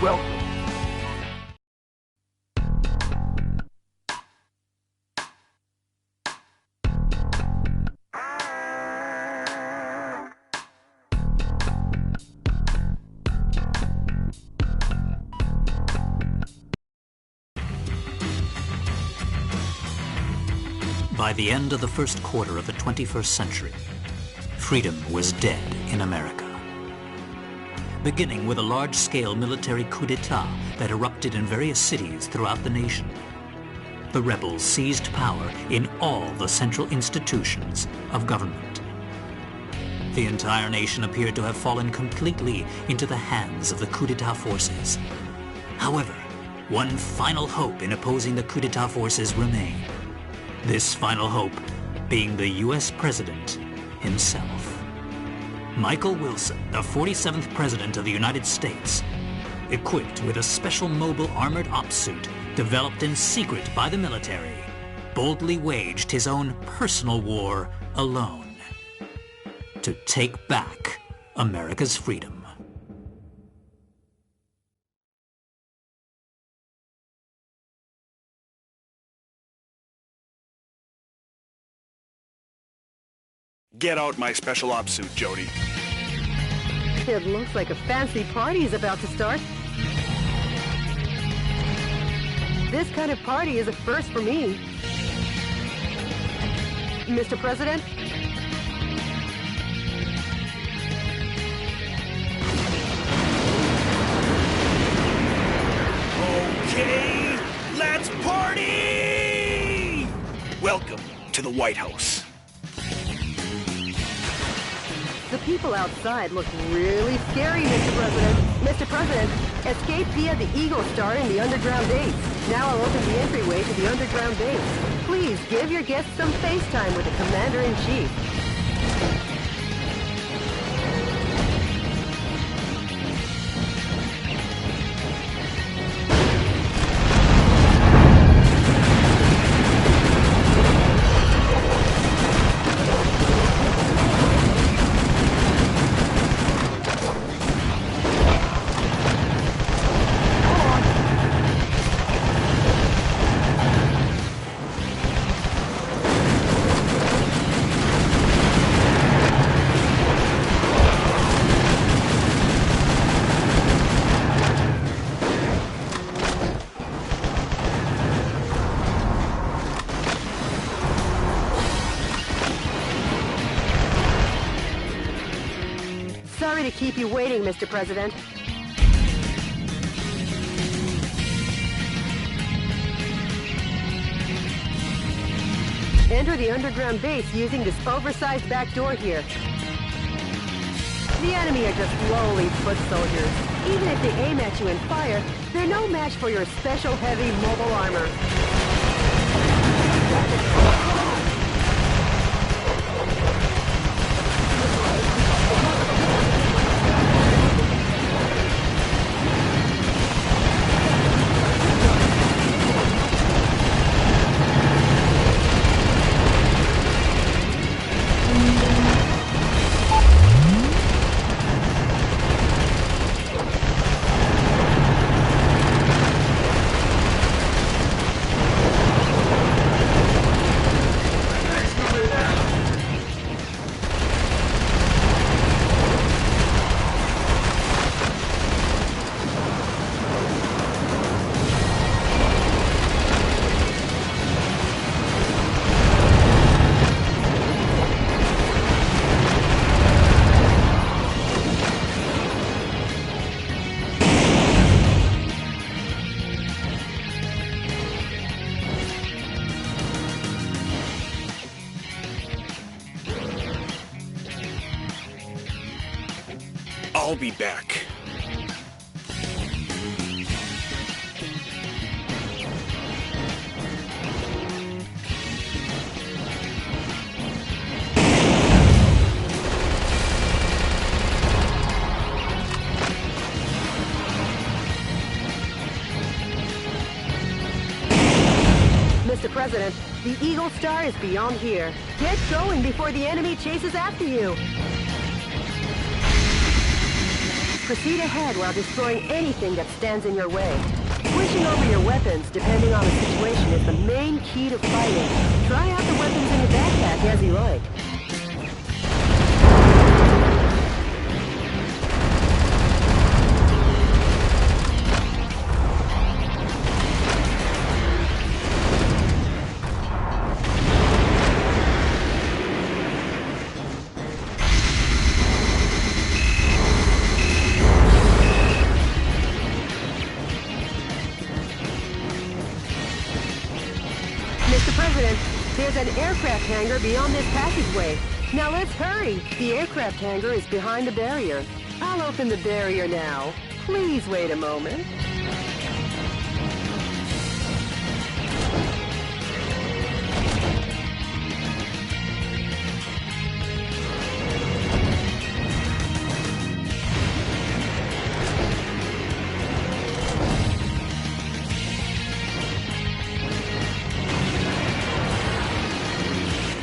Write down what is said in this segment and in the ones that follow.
Well, by the end of the first quarter of the 21st century, freedom was dead in America. Beginning with a large-scale military coup d'etat that erupted in various cities throughout the nation, the rebels seized power in all the central institutions of government. The entire nation appeared to have fallen completely into the hands of the coup d'etat forces. However, one final hope in opposing the coup d'etat forces remained. This final hope being the U.S. President himself. Michael Wilson, the 47th President of the United States, equipped with a special mobile armored ops suit developed in secret by the military, boldly waged his own personal war alone to take back America's freedom. get out my special ops suit, Jody. It looks like a fancy party is about to start. This kind of party is a first for me. Mr. President? Okay, let's party! Welcome to the White House. The people outside look really scary, Mr. President. Mr. President, escape via the Eagle Star in the underground base. Now I'll open the entryway to the underground base. Please give your guests some face time with the Commander-in-Chief. Sorry to keep you waiting, Mr. President. Enter the underground base using this oversized back door here. The enemy are just lowly foot soldiers. Even if they aim at you and fire, they're no match for your special heavy mobile armor. I'll be back. Mr. President, the Eagle Star is beyond here. Get going before the enemy chases after you. proceed ahead while destroying anything that stands in your way. Switching over your weapons, depending on the situation, is the main key to fighting. Try out the weapons in your backpack as you like. Mr. President, there's an aircraft hangar beyond this passageway. Now let's hurry. The aircraft hangar is behind the barrier. I'll open the barrier now. Please wait a moment.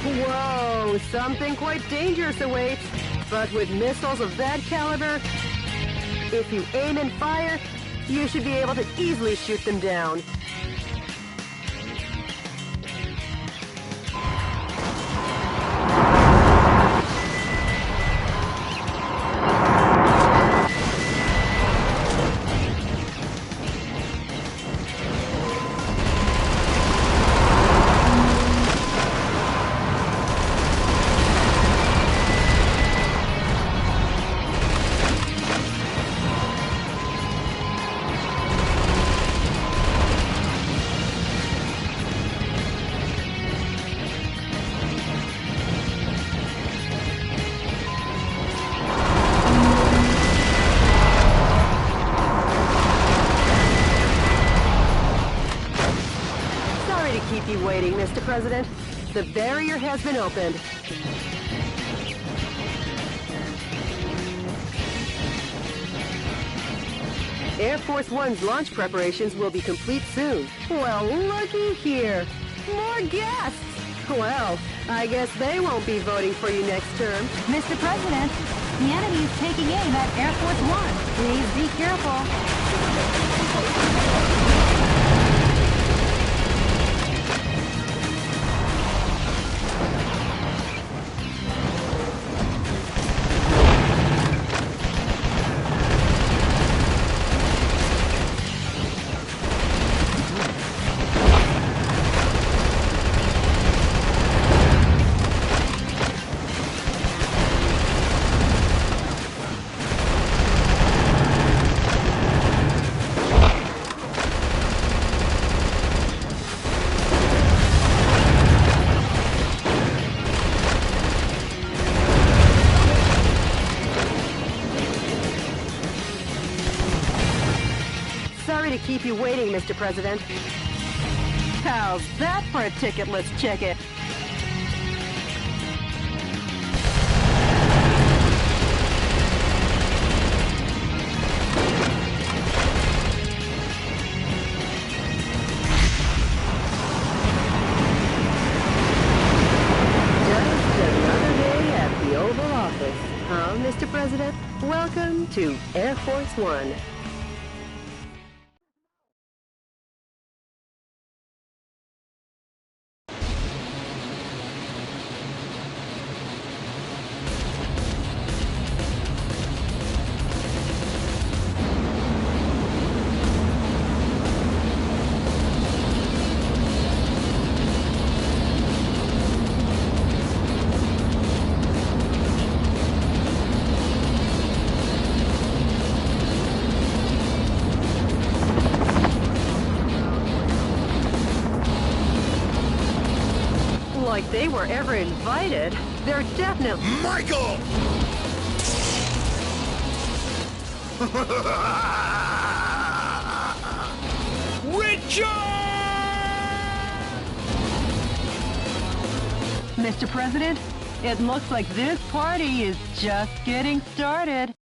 Whoa, something quite dangerous awaits. But with missiles of that caliber, if you aim and fire, you should be able to easily shoot them down. Keep you waiting, Mr. President. The barrier has been opened. Air Force One's launch preparations will be complete soon. Well, looky here. More guests! Well, I guess they won't be voting for you next term. Mr. President, the enemy is taking aim at Air Force One. Please be careful. Sorry to keep you waiting, Mr. President. How's that for a ticket? Let's check it. Just another day at the Oval Office, huh, Mr. President? Welcome to Air Force One. Like they were ever invited. They're definitely... Michael! Richard! Mr. President, it looks like this party is just getting started.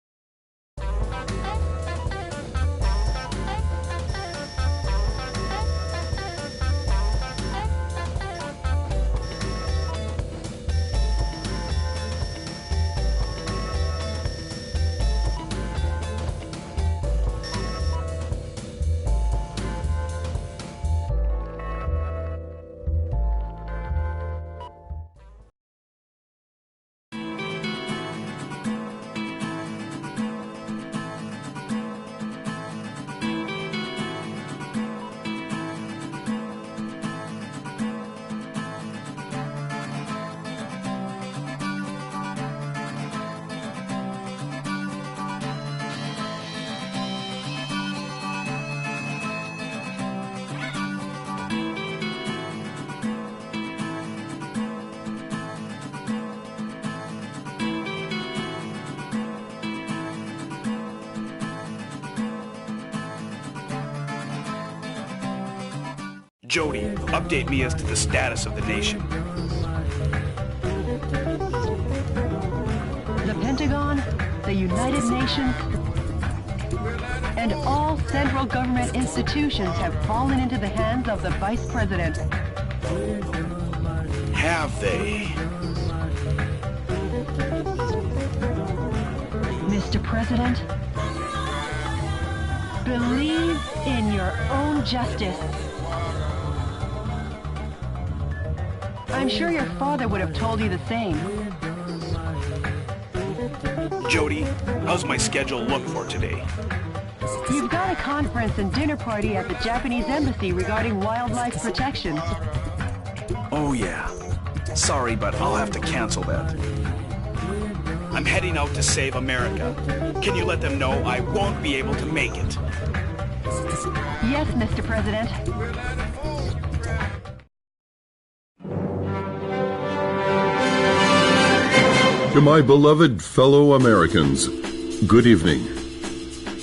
Jody, update me as to the status of the nation. The Pentagon, the United Nations, and all central government institutions have fallen into the hands of the Vice President. Have they? Mr. President, believe in your own justice. I'm sure your father would have told you the same. Jody, how's my schedule look for today? You've got a conference and dinner party at the Japanese embassy regarding wildlife protection. Oh yeah. Sorry, but I'll have to cancel that. I'm heading out to save America. Can you let them know I won't be able to make it? Yes, Mr. President. To my beloved fellow Americans, good evening.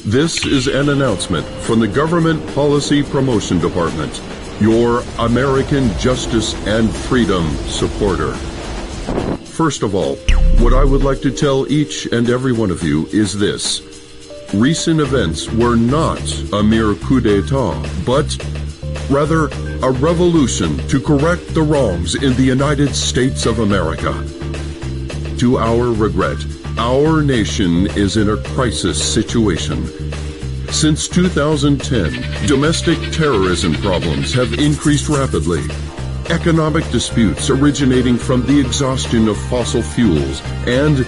This is an announcement from the Government Policy Promotion Department, your American justice and freedom supporter. First of all, what I would like to tell each and every one of you is this. Recent events were not a mere coup d'etat, but rather a revolution to correct the wrongs in the United States of America. To our regret, our nation is in a crisis situation. Since 2010, domestic terrorism problems have increased rapidly. Economic disputes originating from the exhaustion of fossil fuels and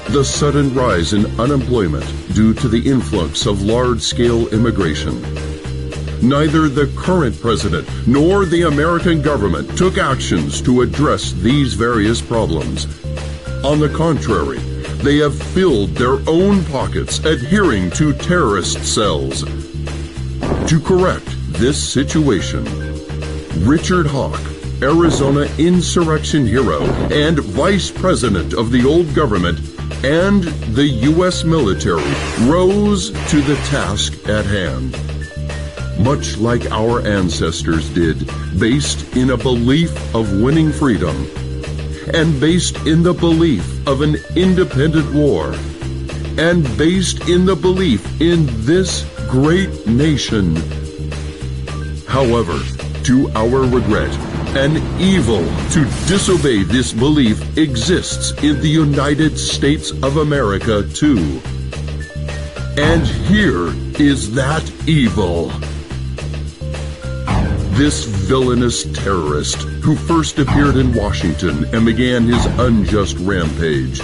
the sudden rise in unemployment due to the influx of large-scale immigration. Neither the current president nor the American government took actions to address these various problems. On the contrary, they have filled their own pockets adhering to terrorist cells. To correct this situation, Richard Hawk, Arizona insurrection hero and vice president of the old government, and the U.S. military rose to the task at hand. Much like our ancestors did, based in a belief of winning freedom, and based in the belief of an independent war, and based in the belief in this great nation. However, to our regret, an evil to disobey this belief exists in the United States of America too. And here is that evil. This villainous terrorist who first appeared in Washington and began his unjust rampage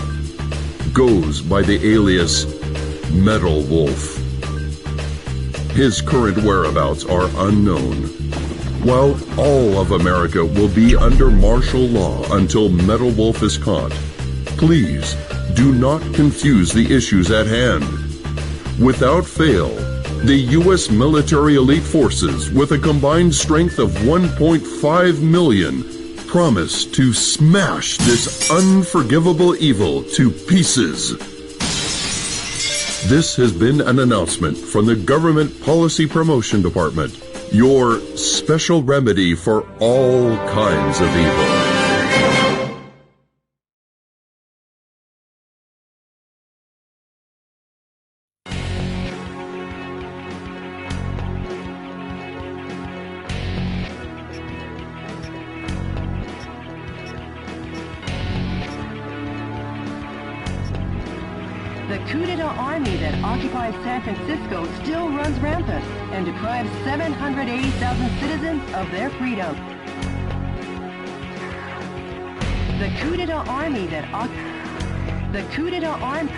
goes by the alias Metal Wolf. His current whereabouts are unknown. While all of America will be under martial law until Metal Wolf is caught, please do not confuse the issues at hand. Without fail, the U.S. military elite forces, with a combined strength of 1.5 million, promise to smash this unforgivable evil to pieces. This has been an announcement from the Government Policy Promotion Department, your special remedy for all kinds of evil. The coup d'etat army that occupies San Francisco still runs rampant and deprives 780,000 citizens of their freedom. The coup d'etat army that the coup d'etat army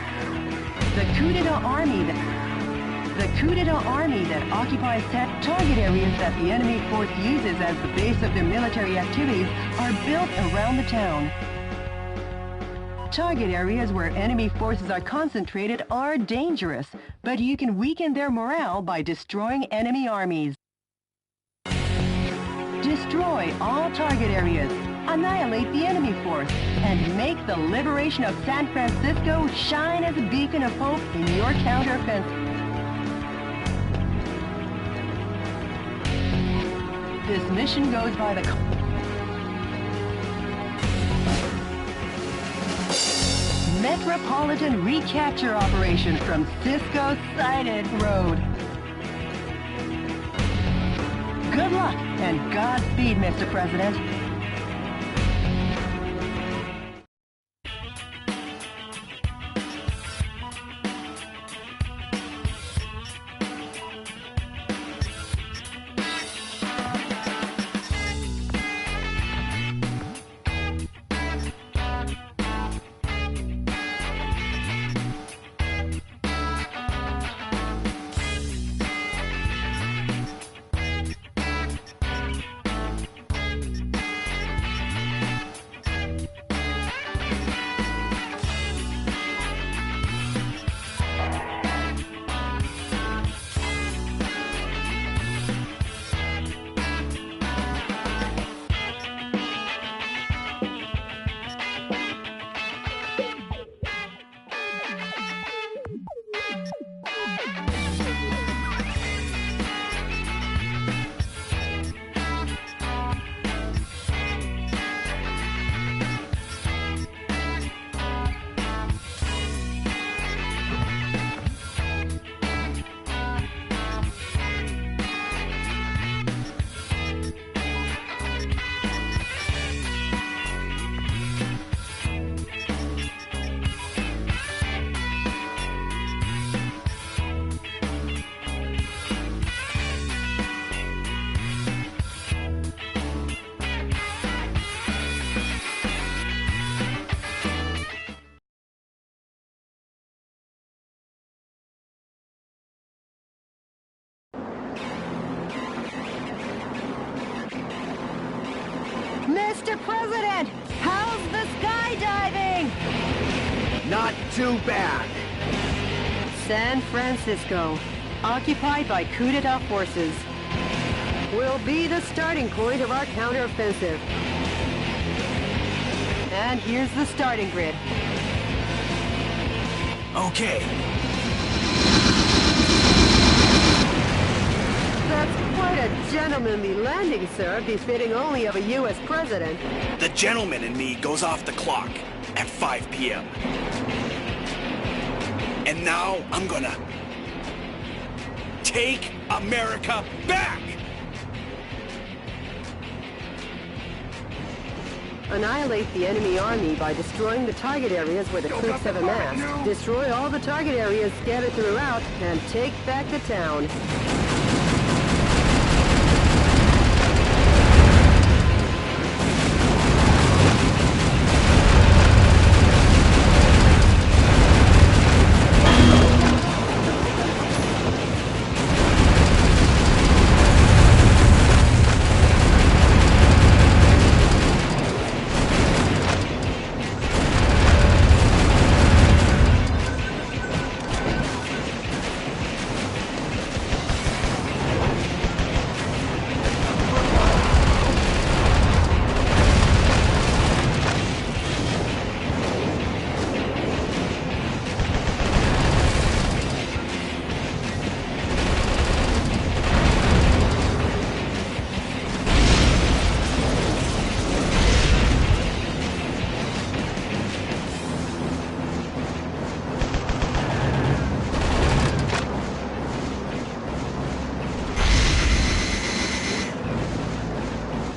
that occupies target areas that the enemy force uses as the base of their military activities are built around the town. Target areas where enemy forces are concentrated are dangerous, but you can weaken their morale by destroying enemy armies. Destroy all target areas, annihilate the enemy force, and make the liberation of San Francisco shine as a beacon of hope in your counteroffensive. This mission goes by the... Metropolitan Recapture Operation from Cisco Sighted Road. Good luck and Godspeed, Mr. President. Mr. President, how's the skydiving? Not too bad. San Francisco, occupied by coup d'etat forces, will be the starting point of our counteroffensive. And here's the starting grid. Okay. That's quite a gentlemanly landing, sir, befitting only of a U.S. president. The gentleman in me goes off the clock at 5 p.m. And now I'm gonna take America back! Annihilate the enemy army by destroying the target areas where the troops have amassed. Destroy all the target areas scattered throughout, and take back the town.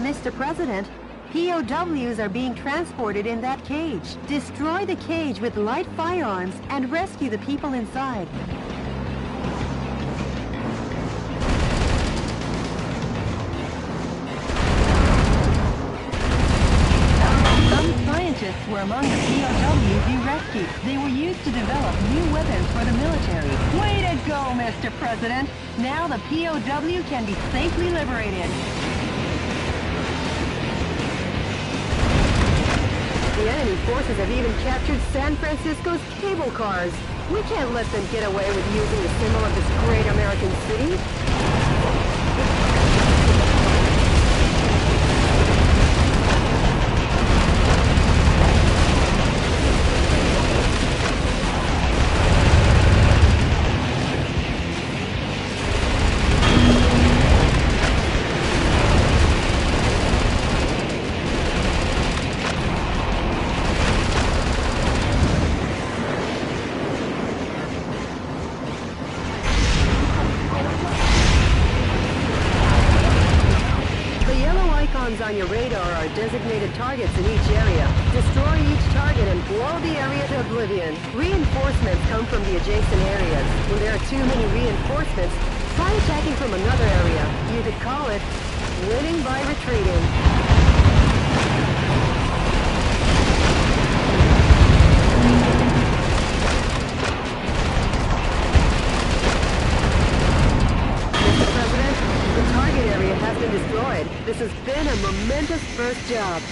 Mr. President, POWs are being transported in that cage. Destroy the cage with light firearms and rescue the people inside. Some scientists were among the POWs you rescued. They were used to develop new weapons for the military. Way to go, Mr. President! Now the POW can be safely liberated. The enemy forces have even captured San Francisco's cable cars. We can't let them get away with using the symbol of this great American city. on your radar are designated targets in each area. Destroy each target and blow the area to oblivion. Reinforcements come from the adjacent areas. When there are too many reinforcements, try attacking from another area. You could call it winning by retreating. Has been destroyed. This has been a momentous first job.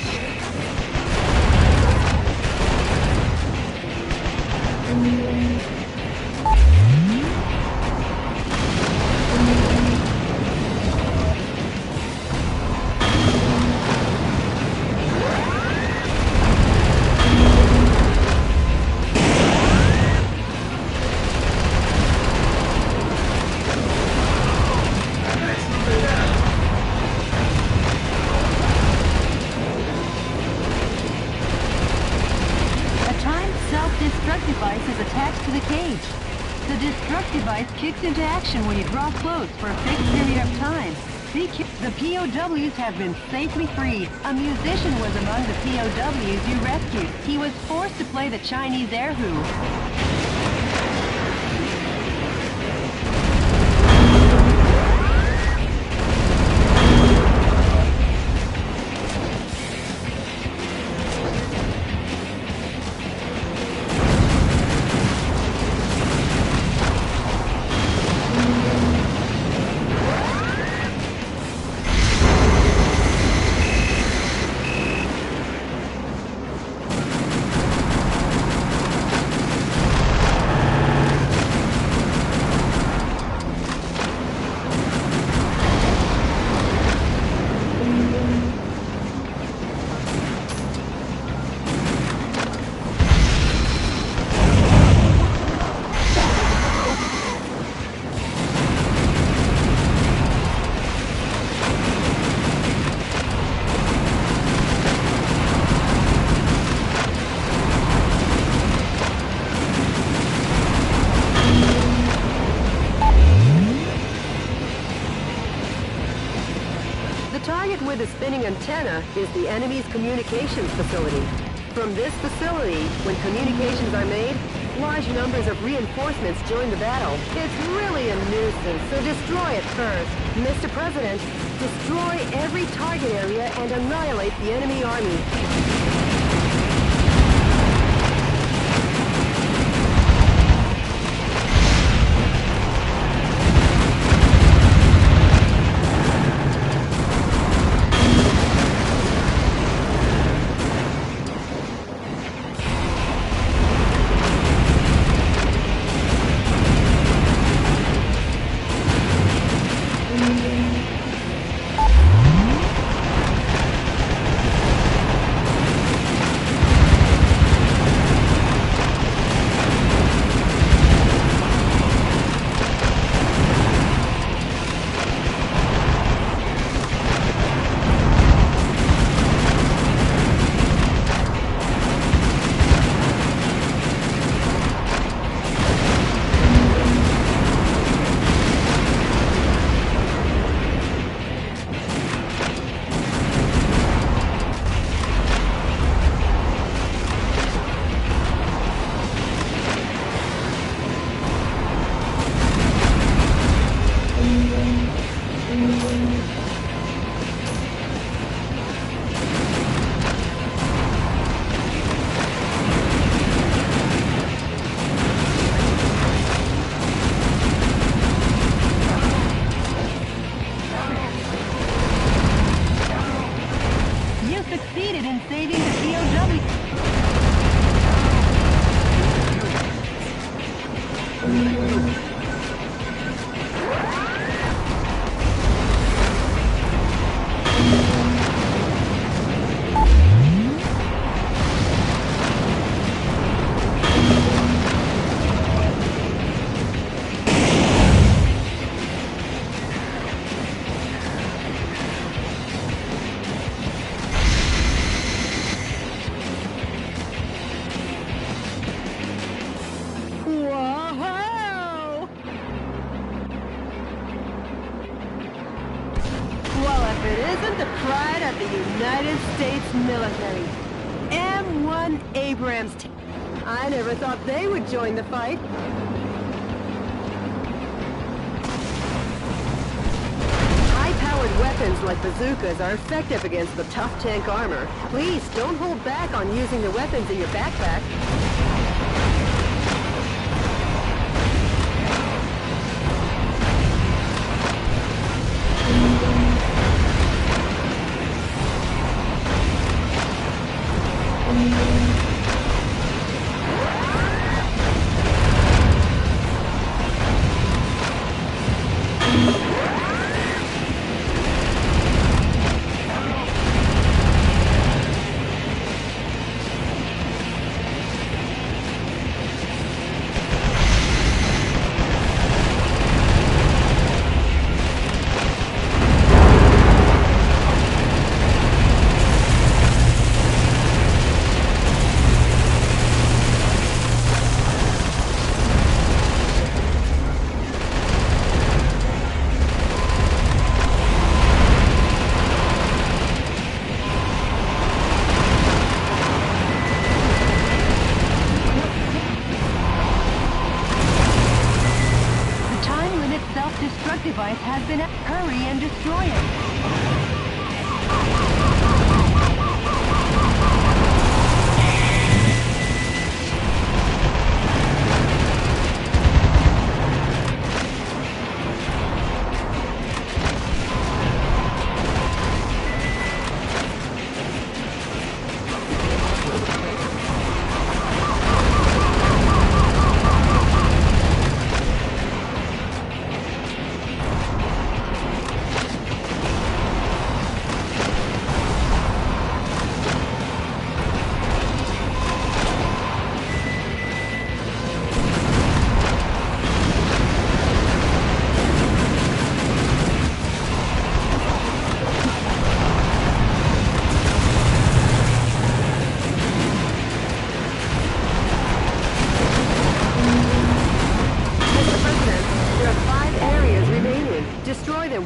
Device is attached to the cage. The destruct device kicks into action when you draw close for a fixed period of time. The POWs have been safely freed. A musician was among the POWs you rescued. He was forced to play the Chinese air hoop. With a spinning antenna is the enemy's communications facility. From this facility, when communications are made, large numbers of reinforcements join the battle. It's really a nuisance, so destroy it first. Mr. President, destroy every target area and annihilate the enemy army. if it isn't the pride of the United States military. M1 Abrams. I never thought they would join the fight. High-powered weapons like bazookas are effective against the tough tank armor. Please, don't hold back on using the weapons in your backpack. Device has been... Hurry and destroy it.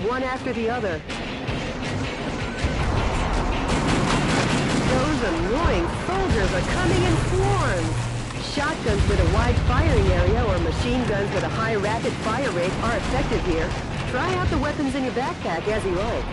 One after the other. Those annoying soldiers are coming in swarms. Shotguns with a wide firing area or machine guns with a high rapid fire rate are effective here. Try out the weapons in your backpack as you like.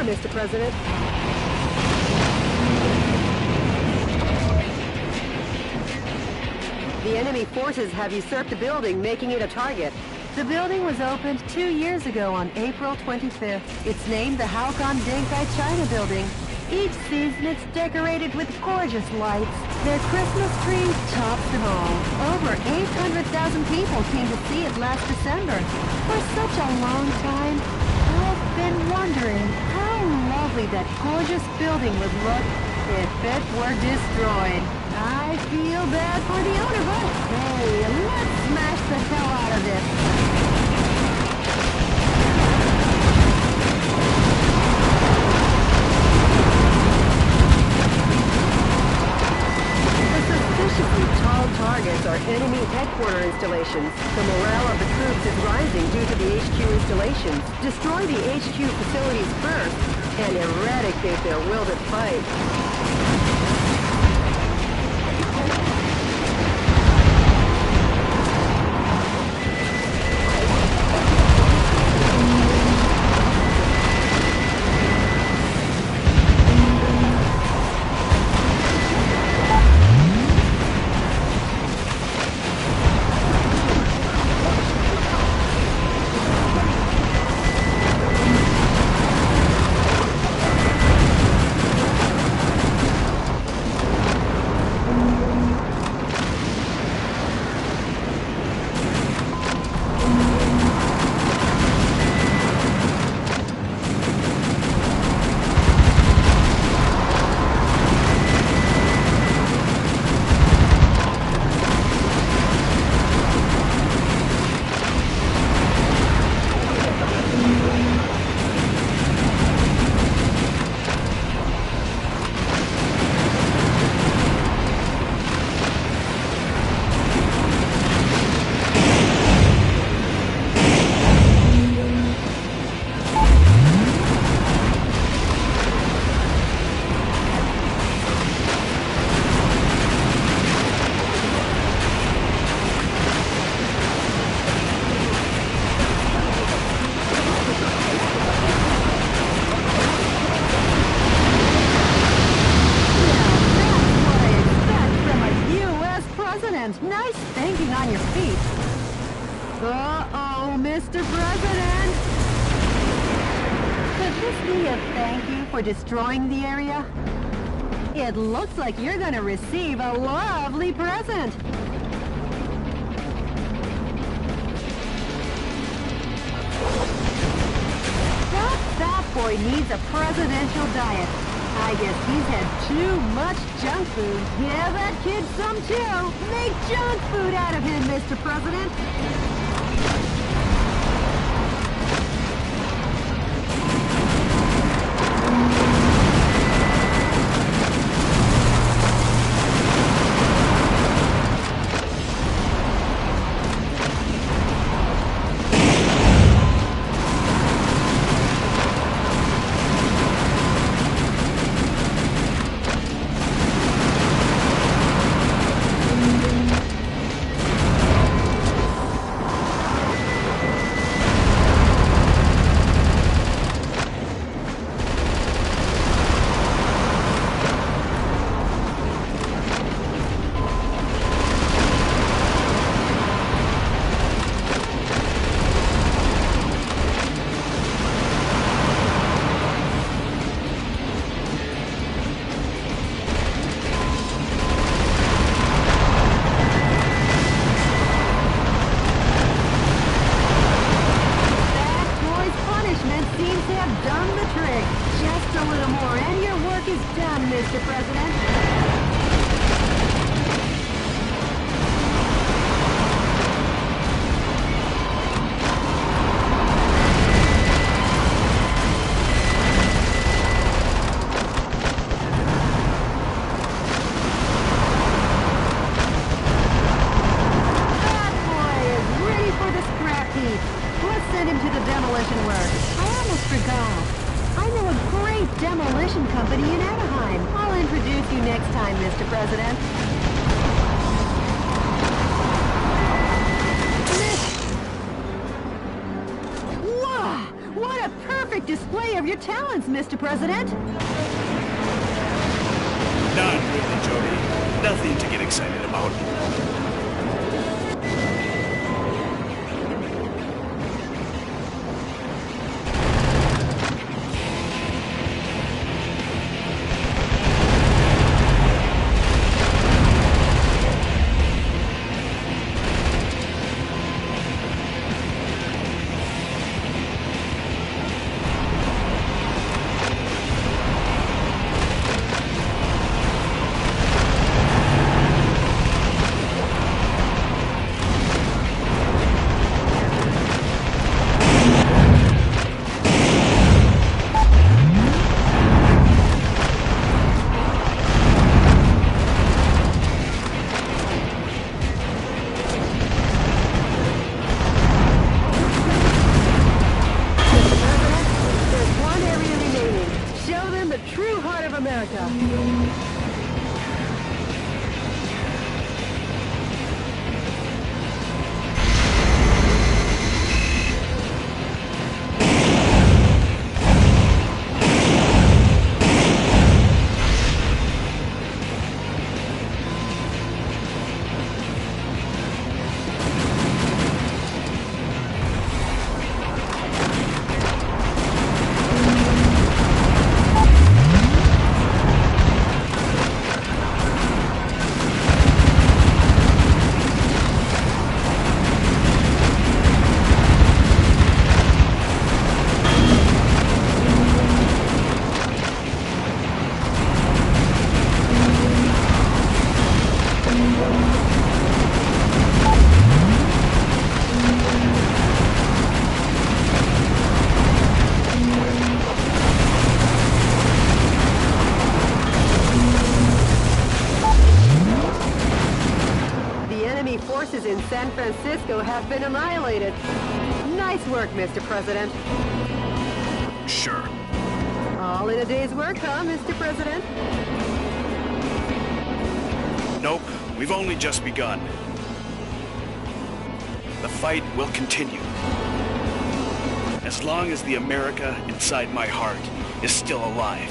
Mr. President. The enemy forces have usurped the building, making it a target. The building was opened 2 years ago on April 25th. It's named the Haokon Denkai China Building. Each season it's decorated with gorgeous lights. Their Christmas tree tops them all. Over 800,000 people came to see it last December. For such a long time, I've been wondering how lovely that gorgeous building would look if it were destroyed. I feel bad for the owner, but hey, let's smash the hell out of this. Suspiciously tall targets are enemy headquarter installations. The morale of the troops is rising due to the HQ installations. Destroy the HQ facilities first and eradicate their will to fight. Nice thinking on your feet. Uh-oh, Mr. President! Could this be a thank you for destroying the area? It looks like you're gonna receive a lovely present. That fat boy needs a presidential diet. I guess he's had too much junk food. Give that kid some too. Make junk food out of him, Mr. President. Mr. President. That boy is ready for the scrap heap. Let's send him to the demolition work. I almost forgot. I know a great demolition company in Anaheim. I'll introduce you next time, Mr. President. Wow! What a perfect display of your talents, Mr. President! Not really, Jody. Nothing to get excited about. America. Forces in San Francisco have been annihilated. Nice work, Mr. President. Sure. All in a day's work, huh, Mr. President? Nope, we've only just begun. The fight will continue. As long as the America inside my heart is still alive.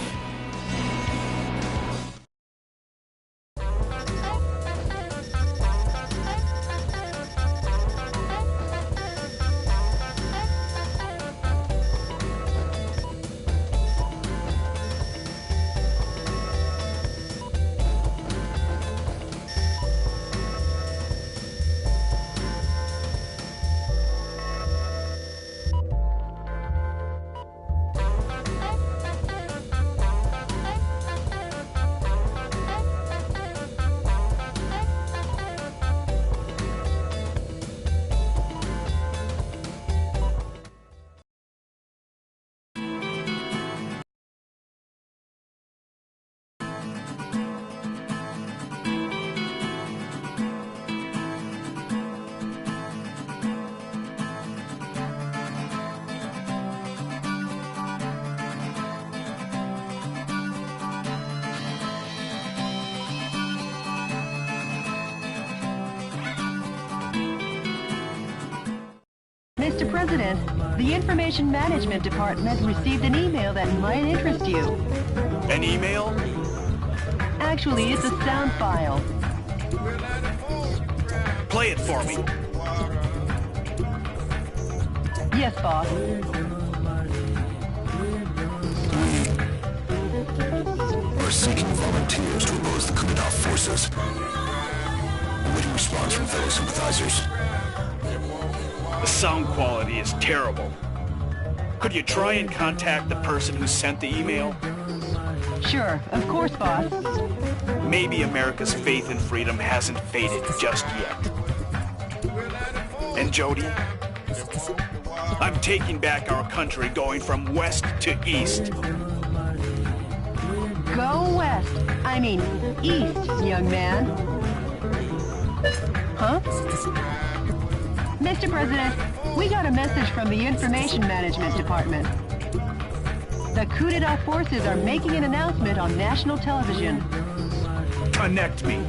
Mr. President, the Information Management Department received an email that might interest you. An email? Actually, it's a sound file. Play it for me. Yes, boss. We're seeking volunteers to oppose the coup d'etat forces. Awaiting response from fellow sympathizers. The sound quality is terrible. Could you try and contact the person who sent the email? Sure, of course, boss. Maybe America's faith in freedom hasn't faded just yet. And Jody, I'm taking back our country, going from west to east. Go west. I mean, east, young man. Huh? Mr. President, we got a message from the Information Management Department. The coup d'etat forces are making an announcement on national television. Connect me.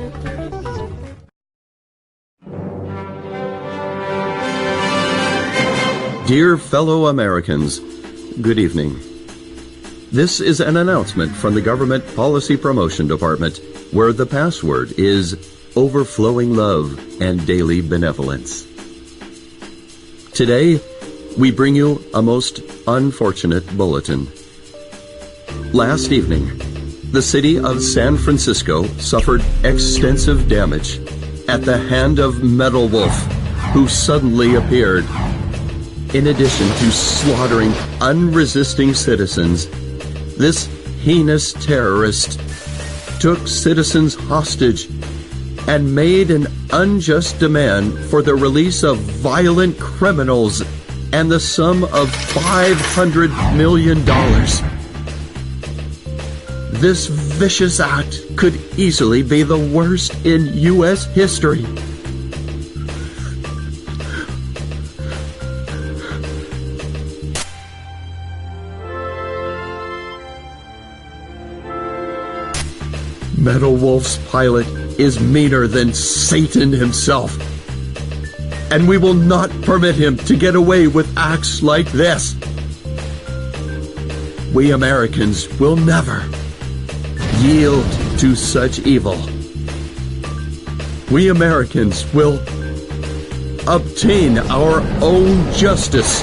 Dear fellow Americans, good evening. This is an announcement from the Government Policy Promotion Department, where the password is overflowing love and daily benevolence. Today, we bring you a most unfortunate bulletin. Last evening, the city of San Francisco suffered extensive damage at the hand of Metal Wolf, who suddenly appeared. In addition to slaughtering unresisting citizens, this heinous terrorist took citizens hostage and made an unjust demand for the release of violent criminals and the sum of $500 million. This vicious act could easily be the worst in U.S. history. Metal Wolf's pilot is meaner than Satan himself. And we will not permit him to get away with acts like this. We Americans will never yield to such evil. We Americans will obtain our own justice.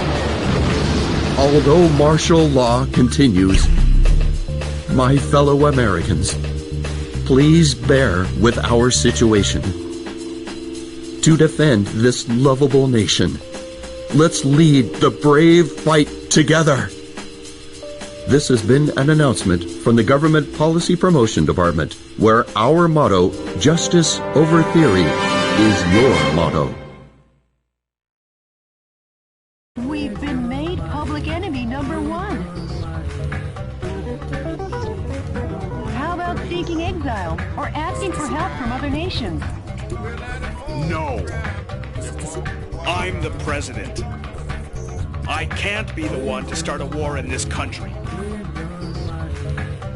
Although martial law continues, my fellow Americans, please bear with our situation. To defend this lovable nation, let's lead the brave fight together. This has been an announcement from the Government Policy Promotion Department, where our motto, justice over theory, is your motto. We've been made public enemy number one. How about seeking exile or asking for help from other nations? No. I'm the president. I can't be the one to start a war in this country.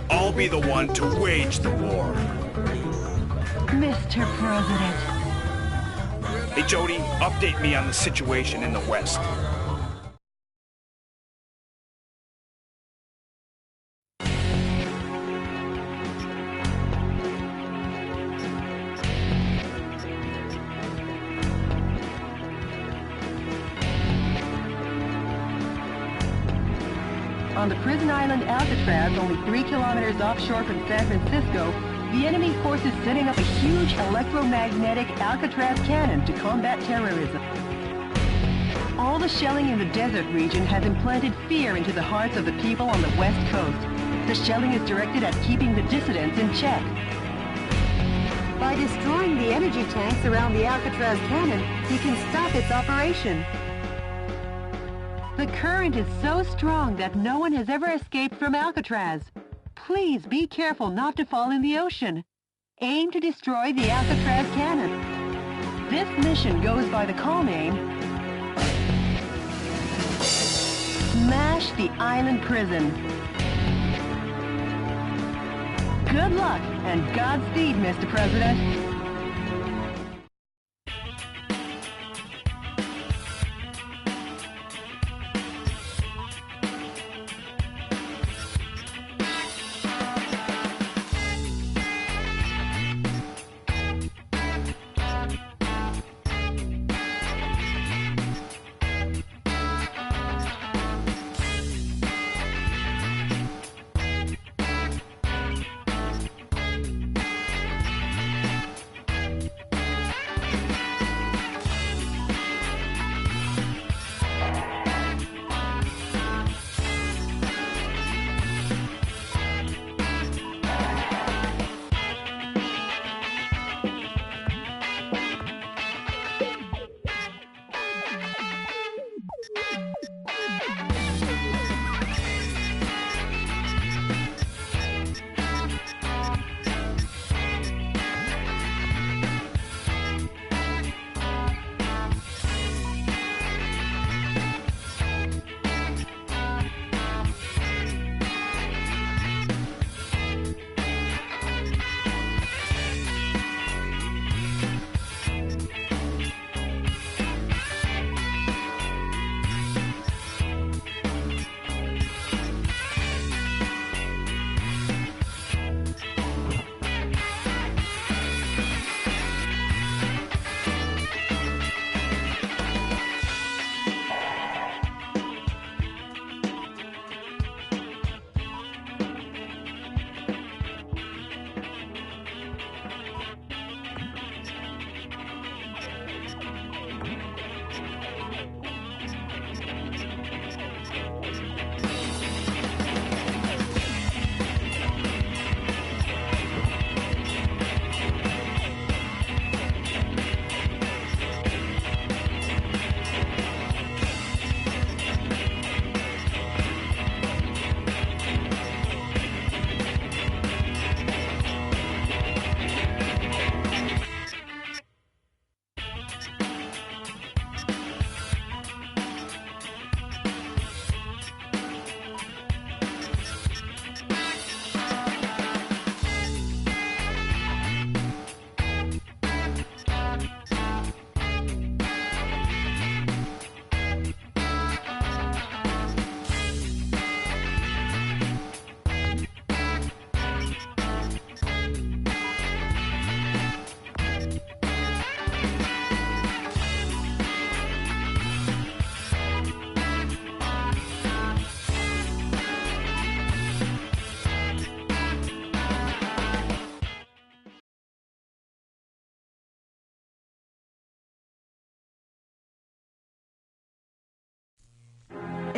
I'll be the one to wage the war. Mr. President. Hey, Jody, update me on the situation in the West. On the prison island Alcatraz, only 3 kilometers offshore from San Francisco, the enemy force is setting up a huge electromagnetic Alcatraz cannon to combat terrorism. All the shelling in the desert region has implanted fear into the hearts of the people on the West Coast. The shelling is directed at keeping the dissidents in check. By destroying the energy tanks around the Alcatraz cannon, he can stop its operation. The current is so strong that no one has ever escaped from Alcatraz. Please be careful not to fall in the ocean. Aim to destroy the Alcatraz cannon. This mission goes by the call name Smash the Island Prison. Good luck and Godspeed, Mr. President.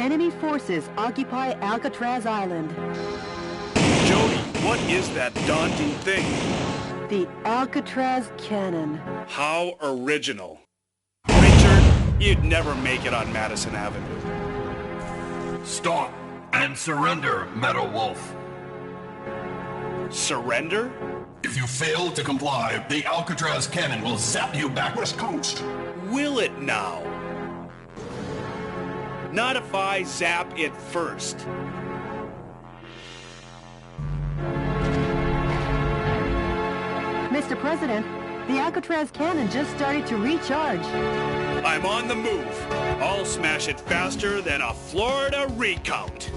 enemy forces occupy Alcatraz Island. Jody, what is that daunting thing? The Alcatraz Cannon. How original. Richard, you'd never make it on Madison Avenue. Stop and surrender, Meadow Wolf. Surrender? If you fail to comply, the Alcatraz cannon will zap you back west coast. Will it now? Not if I zap it first. Mr. President, the Alcatraz cannon just started to recharge. I'm on the move. I'll smash it faster than a Florida recount.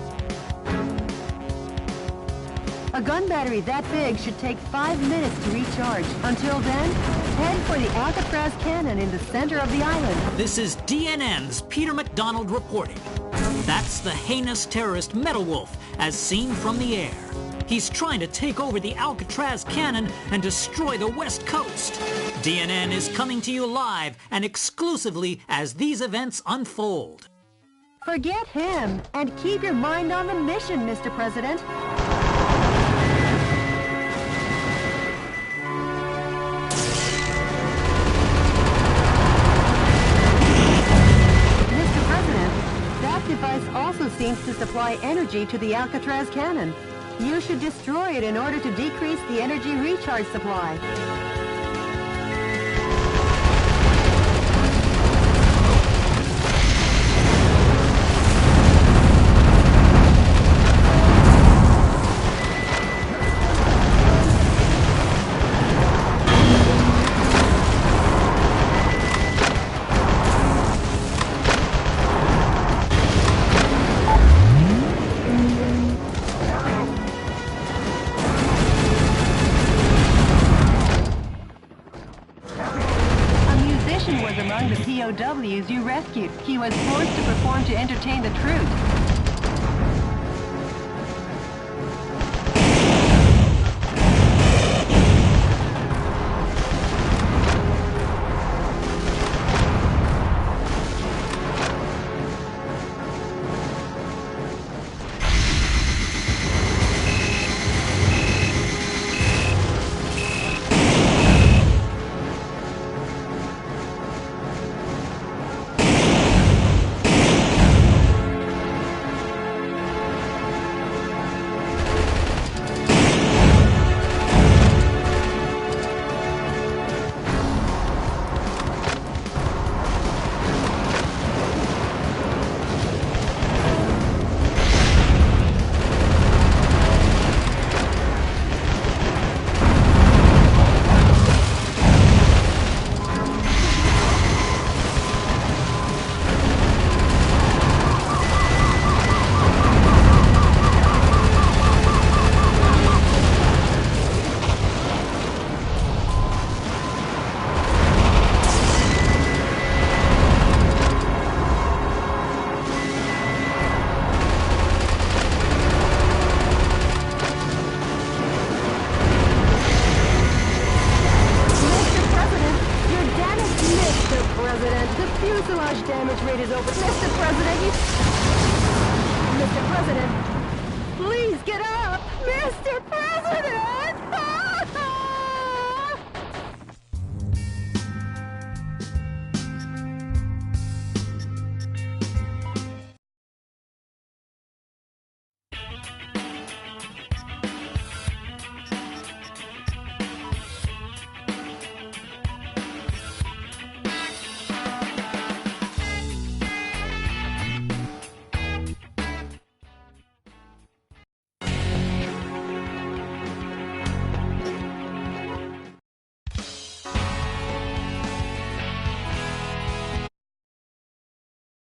A gun battery that big should take 5 minutes to recharge. Until then, head for the Alcatraz cannon in the center of the island. This is DNN's Peter McDonald reporting. That's the heinous terrorist Meadow Wolf, as seen from the air. He's trying to take over the Alcatraz cannon and destroy the West Coast. DNN is coming to you live and exclusively as these events unfold. Forget him and keep your mind on the mission, Mr. President. Mr. President, that device also seems to supply energy to the Alcatraz cannon. You should destroy it in order to decrease the energy recharge supply. POWs you rescued. He was forced to perform to entertain the troops. Fuselage damage rate is over. Mr. President, Mr. President, please get up! Mr. President!